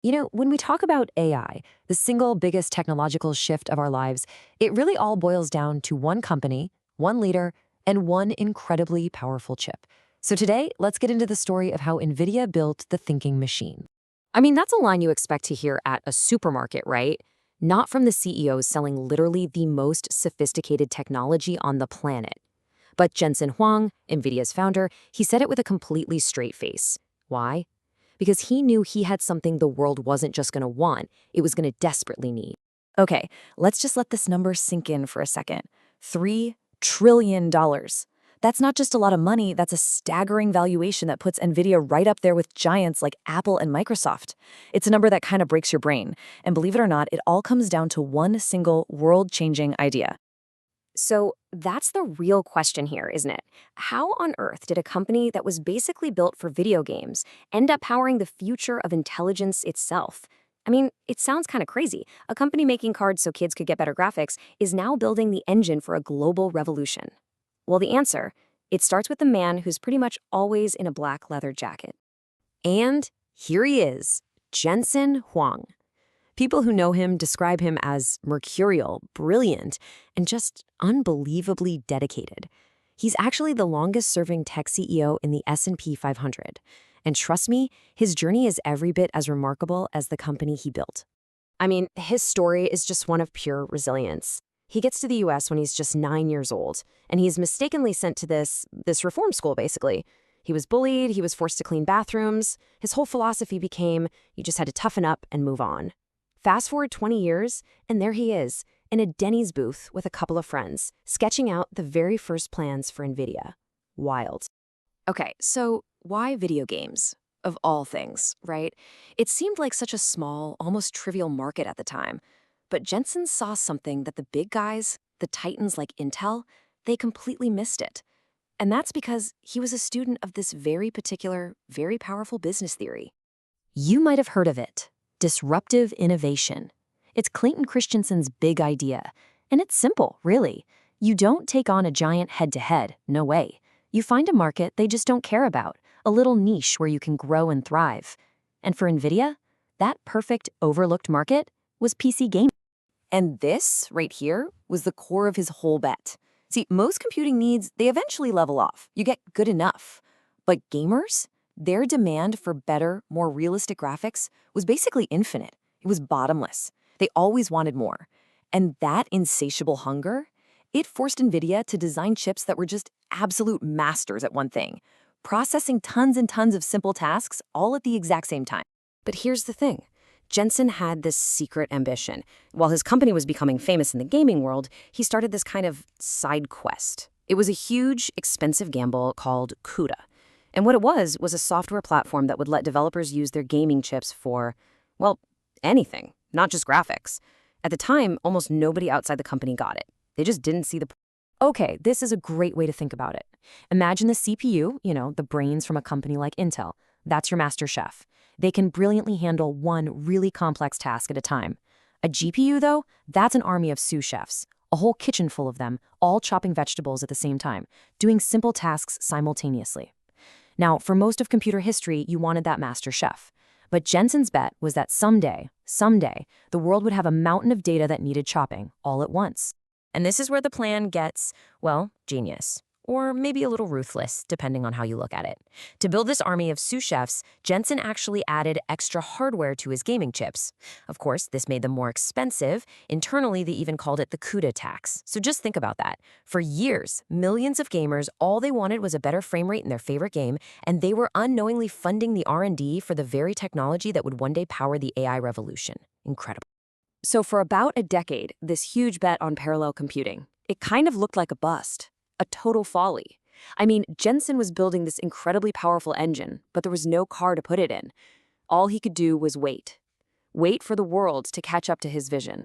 When we talk about AI, the single biggest technological shift of our lives, it really all boils down to one company, one leader, and one incredibly powerful chip. So today, let's get into the story of how Nvidia built the thinking machine. I mean, that's a line you expect to hear at a supermarket, right? Not from the CEOs selling literally the most sophisticated technology on the planet. But Jensen Huang, Nvidia's founder, he said it with a completely straight face. Why? Because he knew he had something the world wasn't just going to want, it was going to desperately need. Okay, let's just let this number sink in for a second. $3 trillion. That's not just a lot of money, that's a staggering valuation that puts Nvidia right up there with giants like Apple and Microsoft. It's a number that kind of breaks your brain. And believe it or not, it all comes down to one single world-changing idea. So that's the real question here, isn't it? How on earth did a company that was basically built for video games end up powering the future of intelligence itself? I mean, it sounds kind of crazy. A company making cards so kids could get better graphics is now building the engine for a global revolution. Well, the answer, it starts with the man who's pretty much always in a black leather jacket. And here he is, Jensen Huang. People who know him describe him as mercurial, brilliant, and just unbelievably dedicated. He's actually the longest-serving tech CEO in the S&P 500. And trust me, his journey is every bit as remarkable as the company he built. I mean, his story is just one of pure resilience. He gets to the US when he's just 9 years old, and he's mistakenly sent to this reform school, basically. He was bullied, he was forced to clean bathrooms. His whole philosophy became, you just had to toughen up and move on. Fast forward 20 years, and there he is, in a Denny's booth with a couple of friends, sketching out the very first plans for Nvidia. Wild. Okay, so why video games? Of all things, right? It seemed like such a small, almost trivial market at the time. But Jensen saw something that the big guys, the titans like Intel, they completely missed it. And that's because he was a student of this very particular, very powerful business theory. You might have heard of it. Disruptive innovation. It's Clayton Christensen's big idea. And it's simple, really. You don't take on a giant head-to-head, no way. You find a market they just don't care about, a little niche where you can grow and thrive. And for Nvidia, that perfect overlooked market was PC gaming. And this, right here, was the core of his whole bet. See, most computing needs, they eventually level off. You get good enough. But gamers? Their demand for better, more realistic graphics was basically infinite. It was bottomless. They always wanted more. And that insatiable hunger, it forced Nvidia to design chips that were just absolute masters at one thing, processing tons and tons of simple tasks all at the exact same time. But here's the thing. Jensen had this secret ambition. While his company was becoming famous in the gaming world, he started this kind of side quest. It was a huge, expensive gamble called CUDA. And what it was a software platform that would let developers use their gaming chips for, well, anything, not just graphics. At the time, almost nobody outside the company got it. They just didn't see the Okay, this is a great way to think about it. Imagine the CPU, the brains from a company like Intel. That's your master chef. They can brilliantly handle one really complex task at a time. A GPU, though, that's an army of sous chefs, a whole kitchen full of them, all chopping vegetables at the same time, doing simple tasks simultaneously. Now, for most of computer history, you wanted that master chef. But Jensen's bet was that someday, the world would have a mountain of data that needed chopping all at once. And this is where the plan gets, well, genius. Or maybe a little ruthless, depending on how you look at it. To build this army of sous chefs, Jensen actually added extra hardware to his gaming chips. Of course, this made them more expensive. Internally, they even called it the CUDA tax. So just think about that. For years, millions of gamers, all they wanted was a better frame rate in their favorite game, and they were unknowingly funding the R&D for the very technology that would one day power the AI revolution. Incredible. So for about a decade, this huge bet on parallel computing, it kind of looked like a bust. A total folly. I mean, Jensen was building this incredibly powerful engine, but there was no car to put it in. All he could do was wait. Wait for the world to catch up to his vision.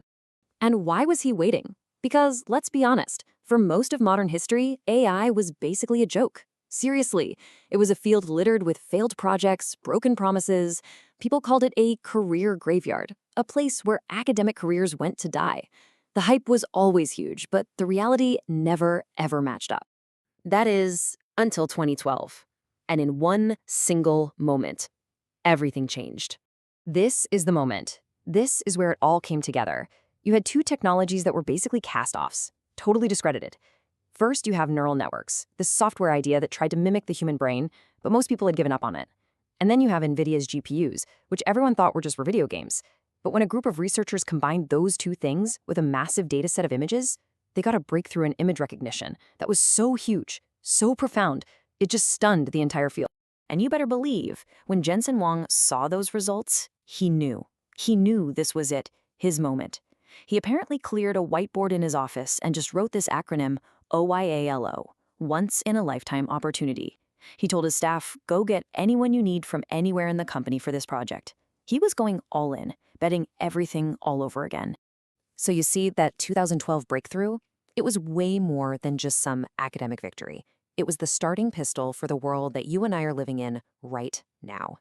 And why was he waiting? Because, let's be honest, for most of modern history, AI was basically a joke. Seriously, it was a field littered with failed projects, broken promises. People called it a career graveyard, a place where academic careers went to die. The hype was always huge, but the reality never, ever matched up. That is, until 2012. And in one single moment, everything changed. This is the moment. This is where it all came together. You had two technologies that were basically cast-offs, totally discredited. First, you have neural networks, this software idea that tried to mimic the human brain, but most people had given up on it. And then you have Nvidia's GPUs, which everyone thought were just for video games. But when a group of researchers combined those two things with a massive data set of images, they got a breakthrough in image recognition that was so huge, so profound, it just stunned the entire field. And you better believe, when Jensen Huang saw those results, he knew. He knew this was it, his moment. He apparently cleared a whiteboard in his office and just wrote this acronym, OYALO, Once in a Lifetime Opportunity. He told his staff, go get anyone you need from anywhere in the company for this project. He was going all in, betting everything all over again. So you see that 2012 breakthrough? It was way more than just some academic victory. It was the starting pistol for the world that you and I are living in right now.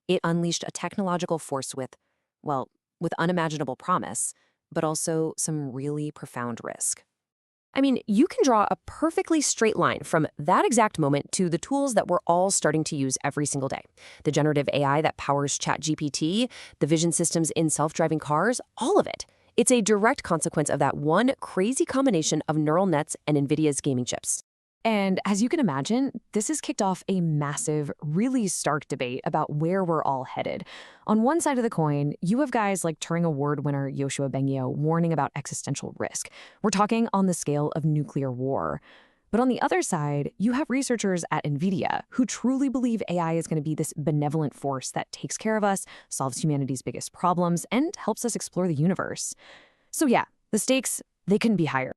It unleashed a technological force with unimaginable promise, but also some really profound risk. I mean, you can draw a perfectly straight line from that exact moment to the tools that we're all starting to use every single day. The generative AI that powers ChatGPT, the vision systems in self-driving cars, all of it. It's a direct consequence of that one crazy combination of neural nets and Nvidia's gaming chips. And as you can imagine, this has kicked off a massive, really stark debate about where we're all headed. On one side of the coin, you have guys like Turing Award winner Yoshua Bengio warning about existential risk. We're talking on the scale of nuclear war. But on the other side, you have researchers at Nvidia who truly believe AI is going to be this benevolent force that takes care of us, solves humanity's biggest problems, and helps us explore the universe. So yeah, the stakes, they couldn't be higher.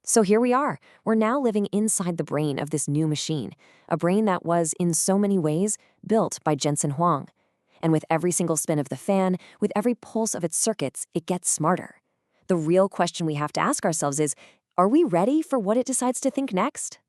So here we are. We're now living inside the brain of this new machine, a brain that was, in so many ways, built by Jensen Huang. And with every single spin of the fan, with every pulse of its circuits, it gets smarter. The real question we have to ask ourselves is, are we ready for what it decides to think next?